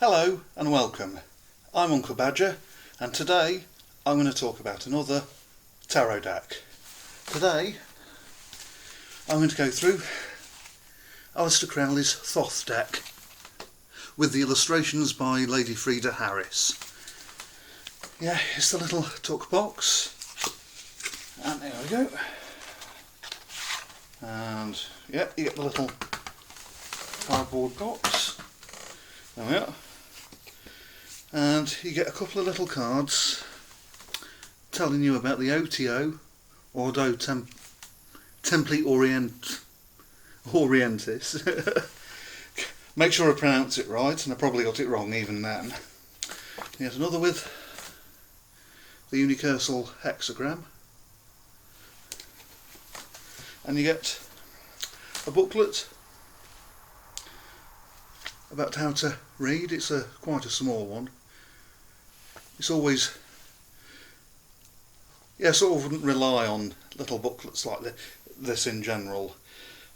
Hello and welcome. I'm Uncle Badger and today I'm going to talk about another tarot deck. Today I'm going to go through Aleister Crowley's Thoth deck with the illustrations by Lady Frieda Harris. Yeah, it's the little tuck box and there we go. And yeah, you get the little cardboard box. There we are. And you get a couple of little cards telling you about the OTO, Ordo Templi Orientis. Make sure I pronounce it right, and I probably got it wrong even then. Here's another with the universal hexagram. And you get a booklet about how to read. It's quite a small one. It's always, sort of wouldn't rely on little booklets like this in general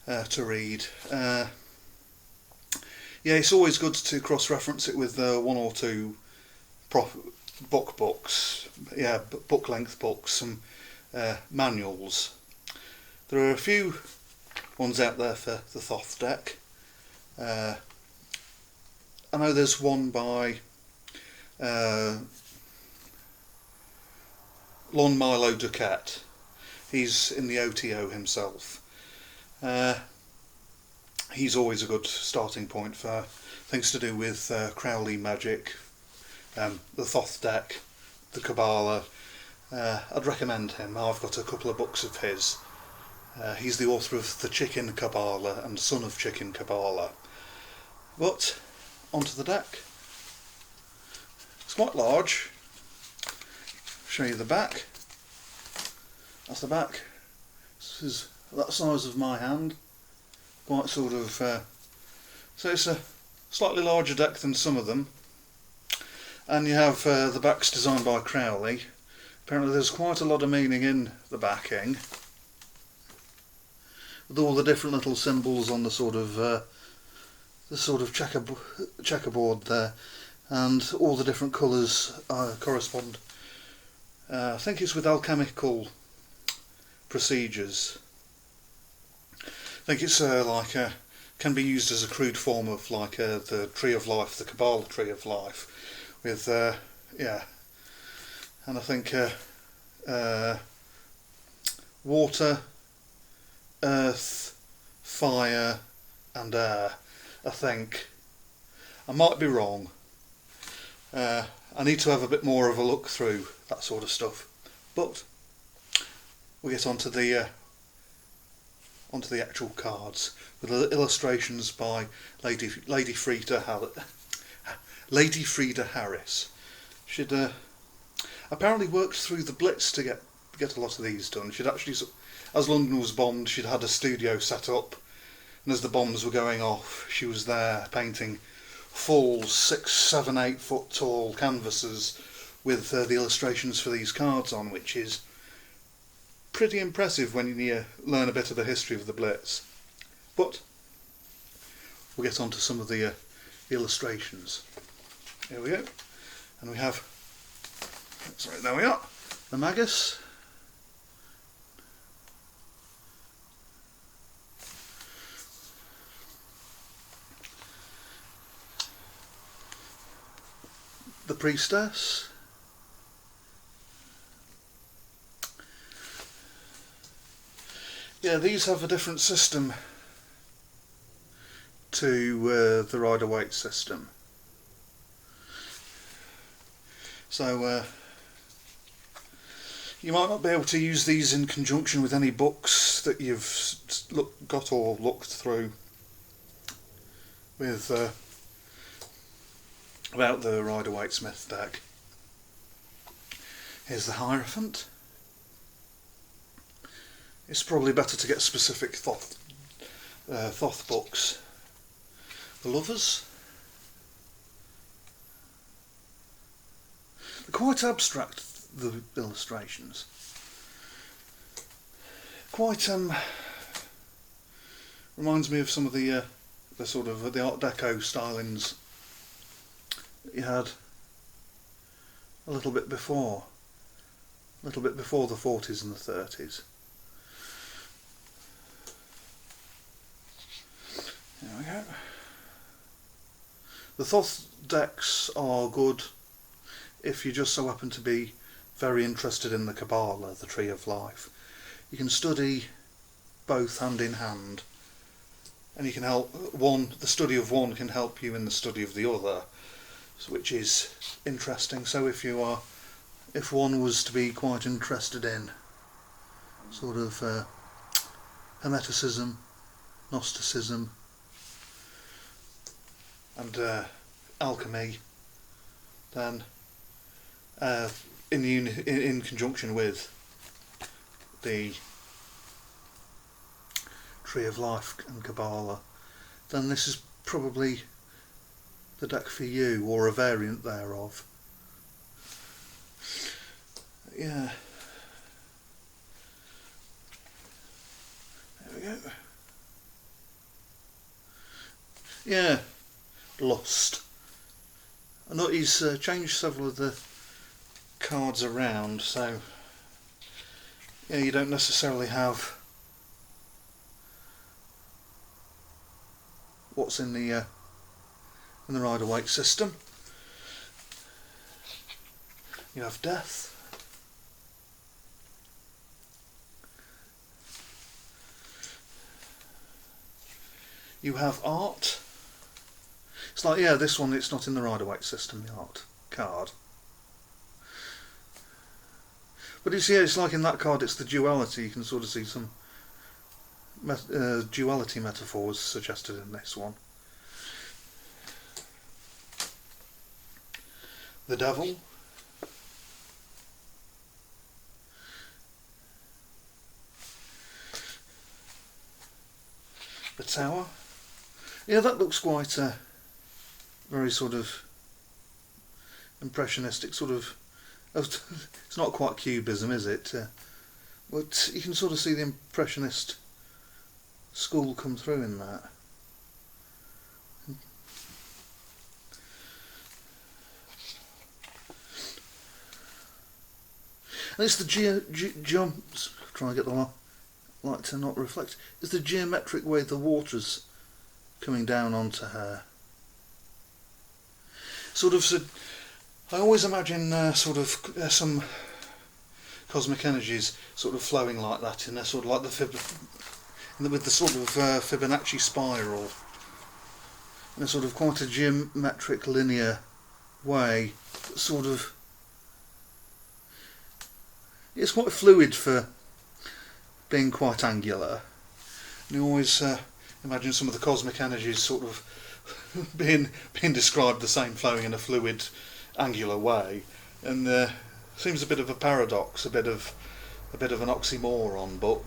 to read. It's always good to cross-reference it with one or two books, book-length books, some manuals. There are a few ones out there for the Thoth deck. I know there's one by Lon Milo DuQuette. He's in the OTO himself. He's always a good starting point for things to do with Crowley magic, the Thoth deck, the Kabbalah. I'd recommend him. I've got a couple of books of his. He's the author of The Chicken Kabbalah and Son of Chicken Kabbalah. But onto the deck. It's quite large. Show you the back. That's the back. This is that size of my hand. Quite sort of. So it's a slightly larger deck than some of them. And you have the backs designed by Crowley. Apparently, there's quite a lot of meaning in the backing, with all the different little symbols on the sort of checkerboard there, and all the different colours correspond. I think it's with alchemical procedures. I think it's can be used as a crude form of the Tree of Life, the Kabbalah Tree of Life, with and I think water, earth, fire and air. I think. I might be wrong. I need to have a bit more of a look through that sort of stuff. But we'll get onto the actual cards with the illustrations by Lady Frieda Harris. She'd apparently worked through the Blitz to get a lot of these done. She'd actually, as London was bombed, she'd had a studio set up. And as the bombs were going off, she was there painting full 6, 7, 8 foot tall canvases with the illustrations for these cards on, which is pretty impressive when you learn a bit of the history of the Blitz. But we'll get on to some of the illustrations. Here we go. And we have, there we are, the Magus. The Priestess, these have a different system to the Rider-Waite system. So you might not be able to use these in conjunction with any books that you've got or looked through with about the Rider-Waite-Smith deck. Here's the Hierophant. It's probably better to get specific Thoth books. The Lovers. They're quite abstract, the illustrations. Quite reminds me of some of the sort of the Art Deco stylings that you had a little bit before the 40s and the 30s. There we go. The Thoth decks are good if you just so happen to be very interested in the Kabbalah, the Tree of Life. You can study both hand in hand, and you can help the study of one can help you in the study of the other, which is interesting. So if one was to be quite interested in sort of Hemeticism, Gnosticism, and Alchemy, then in conjunction with the Tree of Life and Kabbalah, then this is probably the deck for you, or a variant thereof. Yeah. There we go. Yeah. Lust. I know he's changed several of the cards around, so yeah, you don't necessarily have what's in the Rider-Waite system. You have death. You have art. It's like, yeah, this one, it's not in the Rider-Waite system, the art card. But it's like in that card, it's the duality. You can sort of see some duality metaphors suggested in this one. The Devil. The Tower. Yeah, that looks quite very sort of impressionistic, sort of. It's not quite cubism, is it? But you can sort of see the impressionist school come through in that. And it's the jumps. Try and get the light to not reflect. It's the geometric way the water's coming down onto her. Sort of. I always imagine some cosmic energies sort of flowing like that, in a sort of like with the sort of Fibonacci spiral, in a sort of quite a geometric linear way. Sort of, it's quite fluid for being quite angular. And you always imagine some of the cosmic energies sort of being described the same, flowing in a fluid, angular way, and seems a bit of a paradox, a bit of an oxymoron, but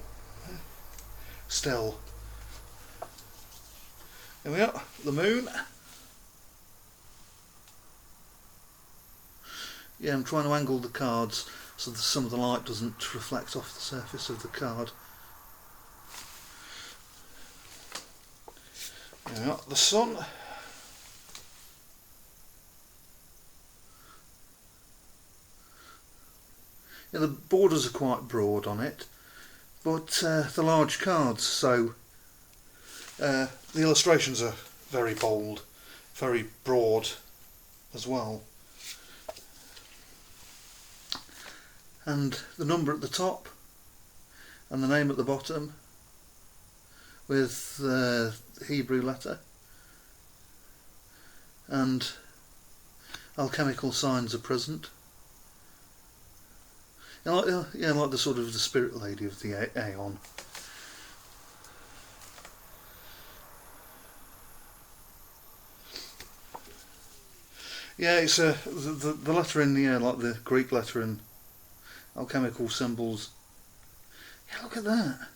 still. Here we are, the moon. Yeah, I'm trying to angle the cards so that some of the light doesn't reflect off the surface of the card. Here we are, the sun. Yeah, the borders are quite broad on it, but the large cards, so the illustrations are very bold, very broad as well. And the number at the top and the name at the bottom with the Hebrew letter, and alchemical signs are present. Like the sort of the spirit lady of the Aeon. Yeah, it's the letter in the air, like the Greek letter and alchemical symbols. Yeah, look at that.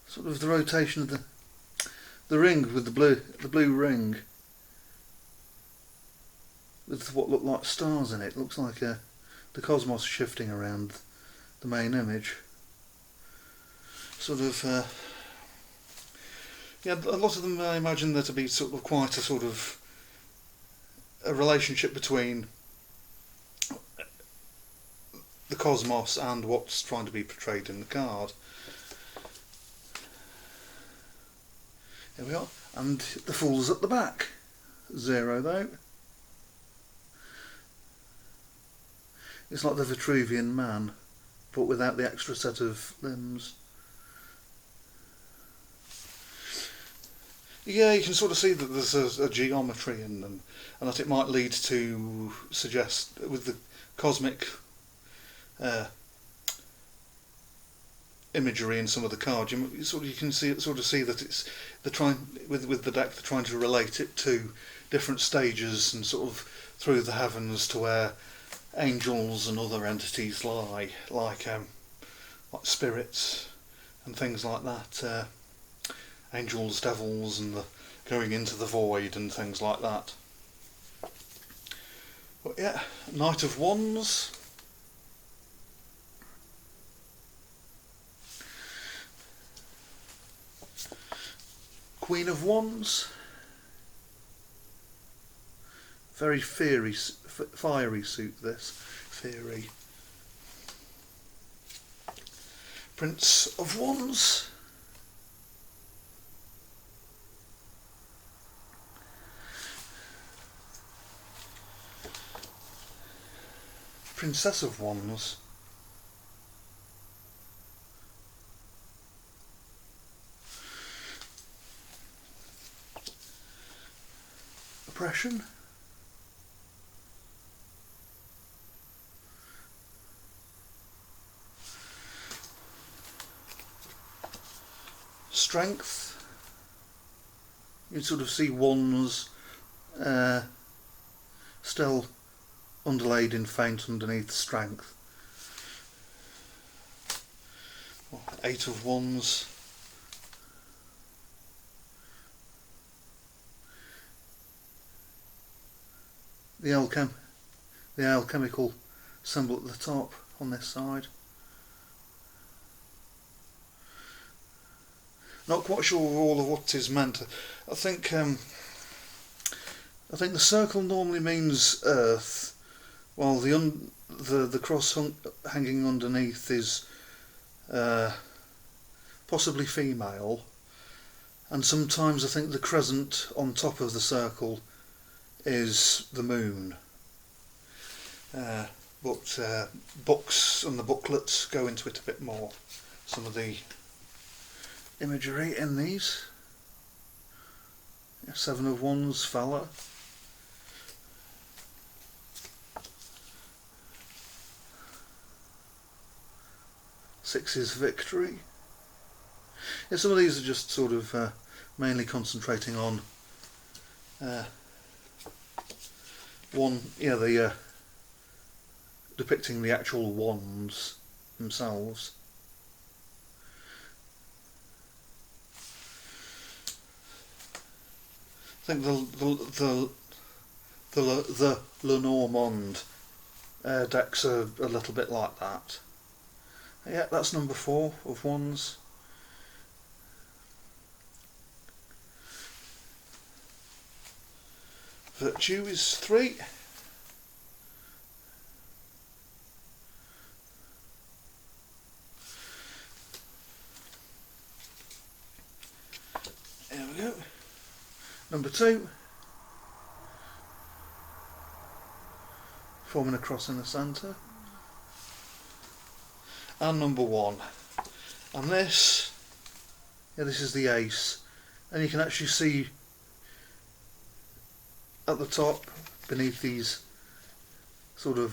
Sort of the rotation of the ring with the blue ring with what look like stars in it. Looks like the cosmos shifting around the main image. Sort of, yeah, a lot of them I imagine there to be sort of quite a sort of a relationship between the cosmos and what's trying to be portrayed in the card. Here we are, and the Fool's at the back, 0 though. It's like the Vitruvian Man, but without the extra set of limbs. Yeah, you can sort of see that there's a geometry in them, and that it might lead to suggest, with the cosmic imagery in some of the cards, you can see that it's with the deck they're trying to relate it to different stages and sort of through the heavens to where angels and other entities lie, like spirits and things like that. Angels, devils, and the going into the void and things like that. But yeah, Knight of Wands. Queen of Wands. Very fiery suit, this. Fiery. Prince of Wands. Princess of Wands. Oppression. Strength. You can sort of see wands still underlaid in faint underneath strength. 8 of Wands. The alchemical symbol at the top on this side. Not quite sure of all of what is meant. I think the circle normally means earth, while the cross hanging underneath is possibly female, and sometimes I think the crescent on top of the circle is the moon. But books and the booklets go into it a bit more. Some of the imagery in these. 7 of Wands, Fella. Six is Victory. Yeah, some of these are just sort of mainly concentrating on depicting the actual wands themselves. I think the Lenormand decks are a little bit like that. Yeah, that's number 4 of Wands. Virtue is 3. There we go. Number 2. Forming a cross in the centre. And number 1. And this is the ace. And you can actually see at the top, beneath these sort of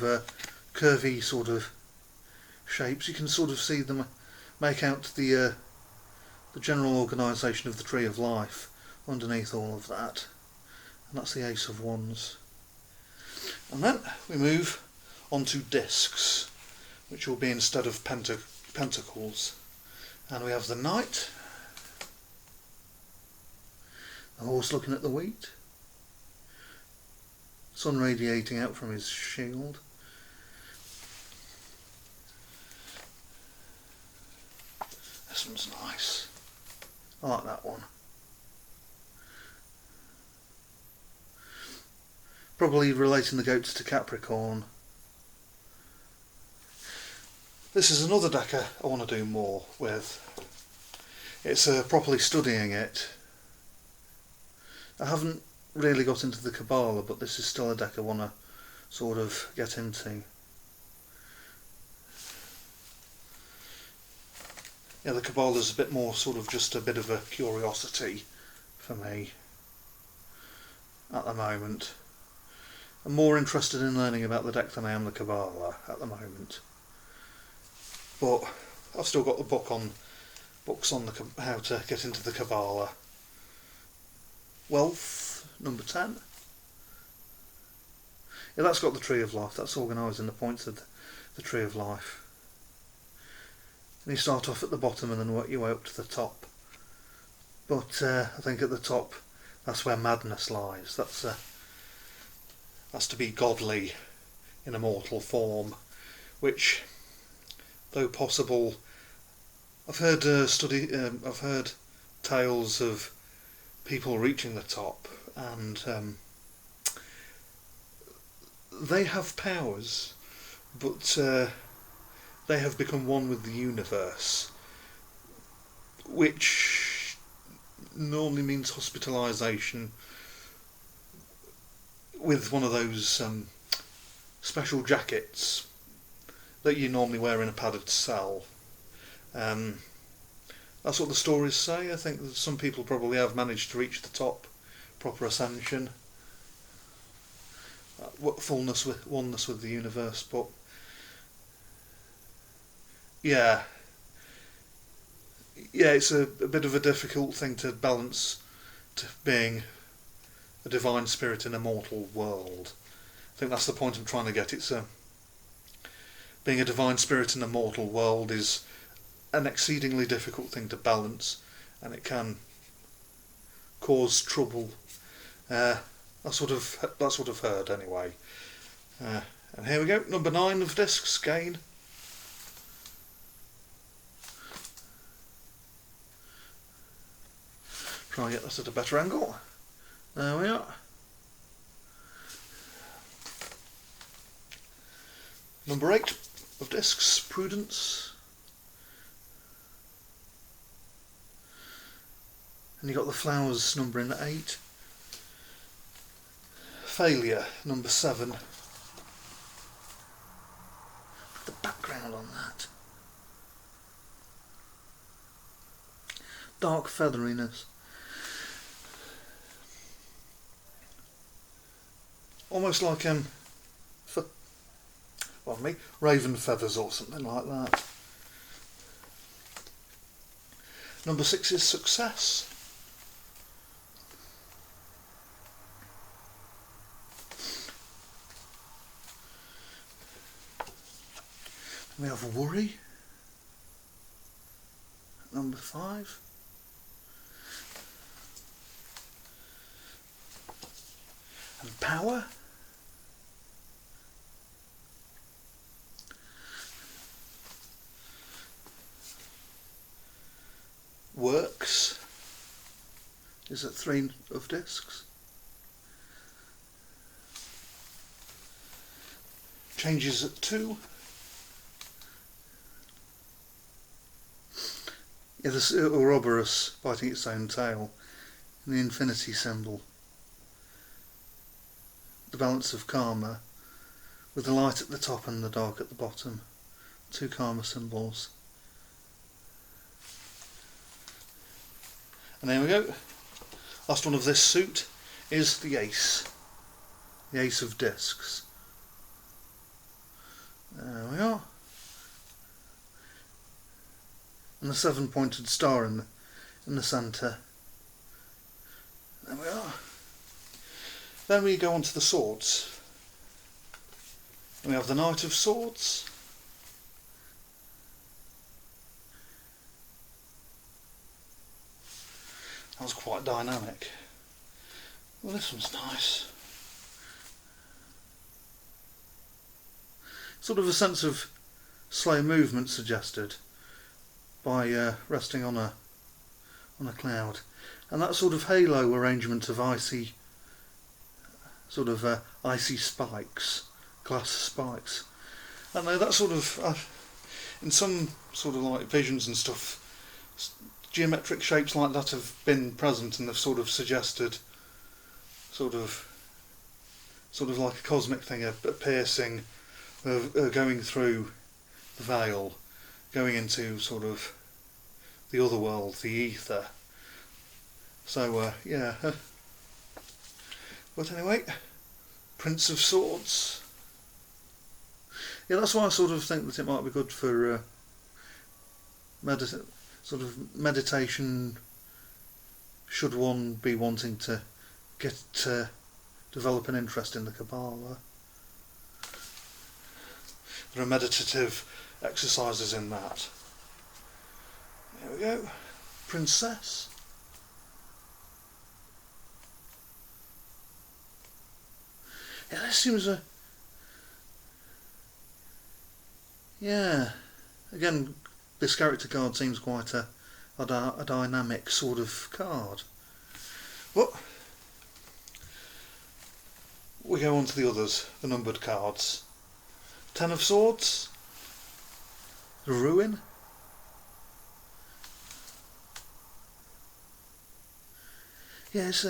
curvy sort of shapes, you can sort of see them make out the general organisation of the Tree of Life underneath all of that. And that's the Ace of Wands. And then we move on to discs, which will be instead of pentacles. And we have the Knight, the horse looking at the wheat, sun radiating out from his shield. This one's nice. I like that one. probably relating the goats to Capricorn. This is another deck I want to do more with. It's properly studying it. I haven't really got into the Kabbalah, but this is still a deck I want to sort of get into. Yeah, the Kabbalah's a bit more sort of just a bit of a curiosity for me at the moment. I'm more interested in learning about the deck than I am the Kabbalah at the moment. But I've still got the books on how to get into the Kabbalah. Wealth, number 10. Yeah, that's got the Tree of Life. That's organising the points of the Tree of Life. And you start off at the bottom and then work your way up to the top. But I think at the top, that's where madness lies. That's to be godly in a mortal form, which, though possible, I've heard tales of people reaching the top, and they have powers, but they have become one with the universe, which normally means hospitalisation with one of those special jackets that you normally wear in a padded cell. That's what the stories say. I think that some people probably have managed to reach the top, proper ascension, oneness with the universe. But yeah, it's a bit of a difficult thing to balance, to being a divine spirit in a mortal world. I think that's the point I'm trying to get. It's being a divine spirit in a mortal world is an exceedingly difficult thing to balance, and it can cause trouble. That's what I've heard anyway. And here we go, number 9 of discs, again. Try and get this at a better angle. There we are. Number 8 of discs, Prudence. And you got the flowers numbering 8. Failure, number 7. The background on that. Dark featheriness. Almost like raven feathers or something like that. Number 6 is Success. We have Worry. Number 5. And Power. Works is at 3 of discs. Changes at 2. Yeah, this Ouroboros biting its own tail, and the infinity symbol. The balance of karma, with the light at the top and the dark at the bottom. 2 karma symbols. And there we go. Last one of this suit is the Ace. The Ace of Discs. There we are. And the 7-pointed star in the centre. There we are. Then we go on to the swords. And we have the Knight of Swords. That was quite dynamic. Well, this one's nice. Sort of a sense of slow movement suggested by resting on a cloud, and that sort of halo arrangement of icy sort of icy spikes, glass spikes. And that sort of, in some sort of like visions and stuff, geometric shapes like that have been present and they've sort of suggested sort of like a cosmic thing, a piercing, going through the veil, going into sort of the other world, the ether. So yeah. But anyway, Prince of Swords. Yeah, that's why I sort of think that it might be good for sort of meditation, should one be wanting to develop an interest in the Kabbalah. There are meditative exercises in that. There we go. Princess. Yeah, this seems yeah, again, this character card seems quite a dynamic sort of card. But we go on to the others, the numbered cards. Ten of Swords, the Ruin, yeah, it's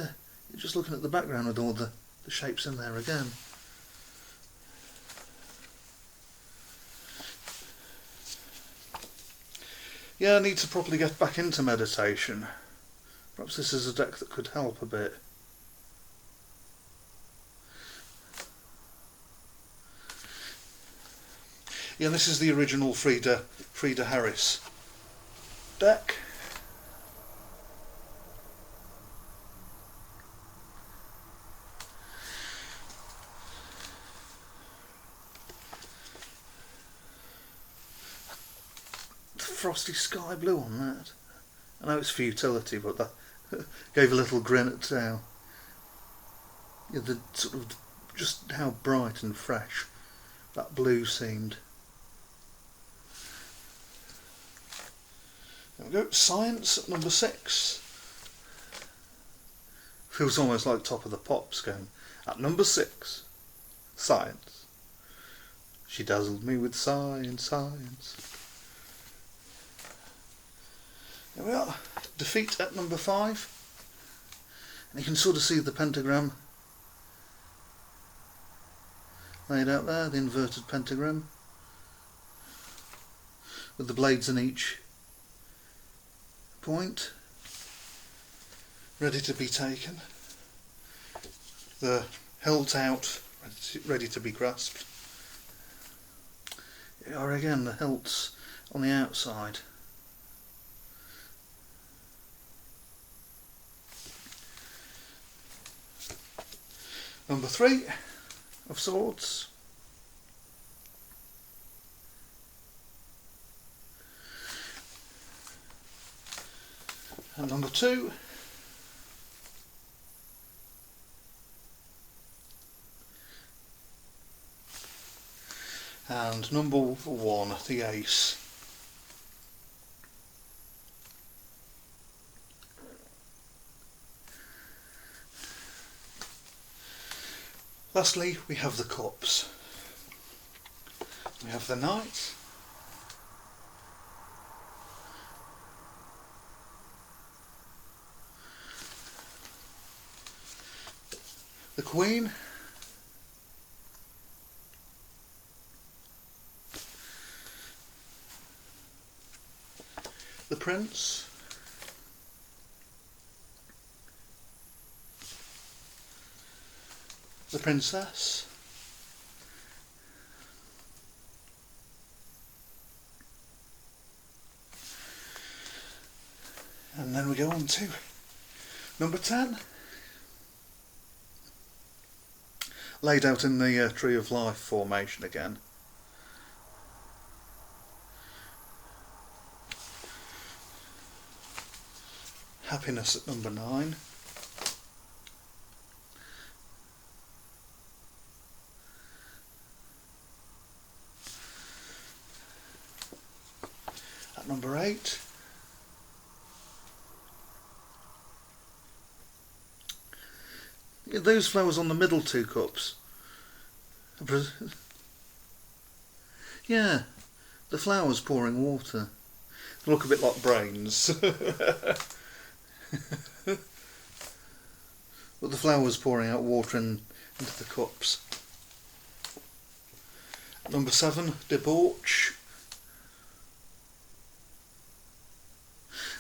just looking at the background with all the shapes in there again. Yeah, I need to properly get back into meditation. Perhaps this is a deck that could help a bit. Yeah, this is the original Frieda Harris deck. Frosty sky blue on that. I know it's futility, but that gave a little grin at yeah, the sort of just how bright and fresh that blue seemed. There we go. Science at number 6. Feels almost like Top of the Pops going at number 6. Science. She dazzled me with science. There we are. Defeat at number 5. And you can sort of see the pentagram laid out there, the inverted pentagram, with the blades in each point, ready to be taken. The hilt out, ready to be grasped. Or again, the hilts on the outside. Number 3 of Swords. And number 2. And number 1, the Ace. Lastly, we have the Cups. We have the Knight, the Queen, the Prince, the Princess, and then we go on to number 10, laid out in the Tree of Life formation again. Happiness at number 9. At number 8. Yeah, those flowers on the middle two cups. Yeah, the flowers pouring water. They look a bit like brains. But the flowers pouring out water into the cups. Number 7, debauch.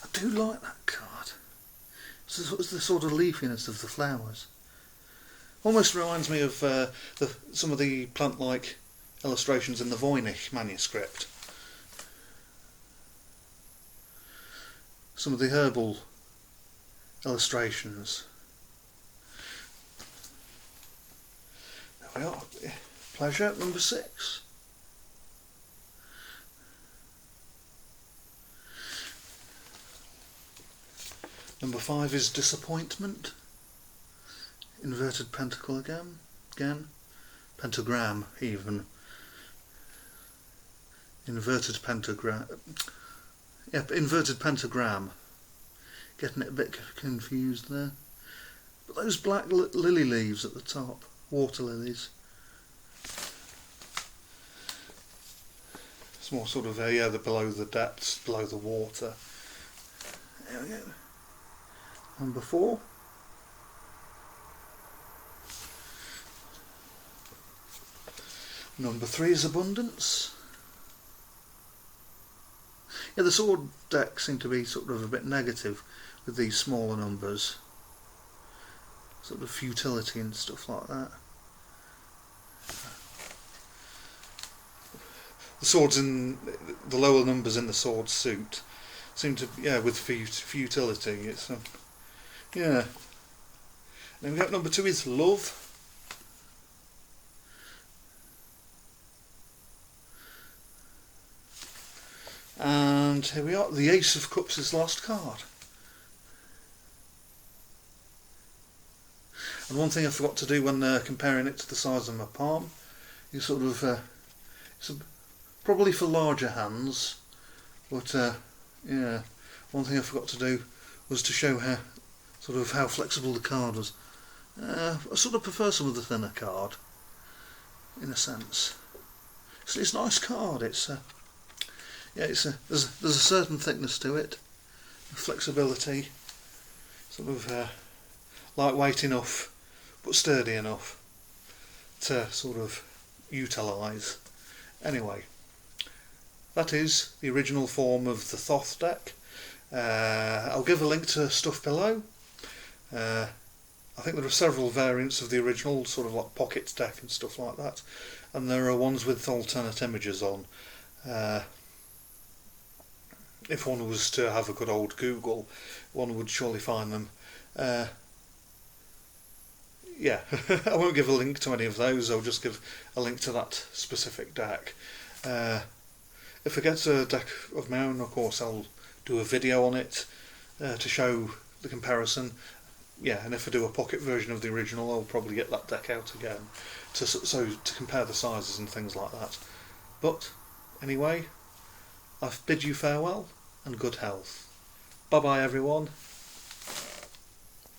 I do like that card. It's the sort of leafiness of the flowers. Almost reminds me of some of the plant-like illustrations in the Voynich manuscript. Some of the herbal illustrations. There we are. Pleasure, number 6. Number 5 is disappointment. Inverted pentacle again. Pentagram even. Inverted pentagram. Yep, inverted pentagram. Getting it a bit confused there. But those black lily leaves at the top, water lilies. It's more sort of the below the depths, below the water. There we go. Number 4. Number 3 is abundance. Yeah, the sword decks seem to be sort of a bit negative with these smaller numbers. Sort of futility and stuff like that. The swords in the lower numbers in the sword suit seem to, with futility. It's yeah. Then we got number 2 is love. And here we are. The Ace of Cups is the last card. And one thing I forgot to do when comparing it to the size of my palm, you sort of probably for larger hands, but one thing I forgot to do was to show how flexible the card was. I sort of prefer some of the thinner card, in a sense. It's a nice card. There's a certain thickness to it, flexibility, sort of lightweight enough, but sturdy enough to sort of utilise. Anyway, that is the original form of the Thoth deck. I'll give a link to stuff below. I think there are several variants of the original, sort of like pocket deck and stuff like that, and there are ones with alternate images on. If one was to have a good old Google, one would surely find them. I won't give a link to any of those, I'll just give a link to that specific deck. If I get a deck of my own, of course I'll do a video on it to show the comparison. And if I do a pocket version of the original, I'll probably get that deck out again to compare the sizes and things like that. But anyway, I bid you farewell and good health. Bye bye everyone.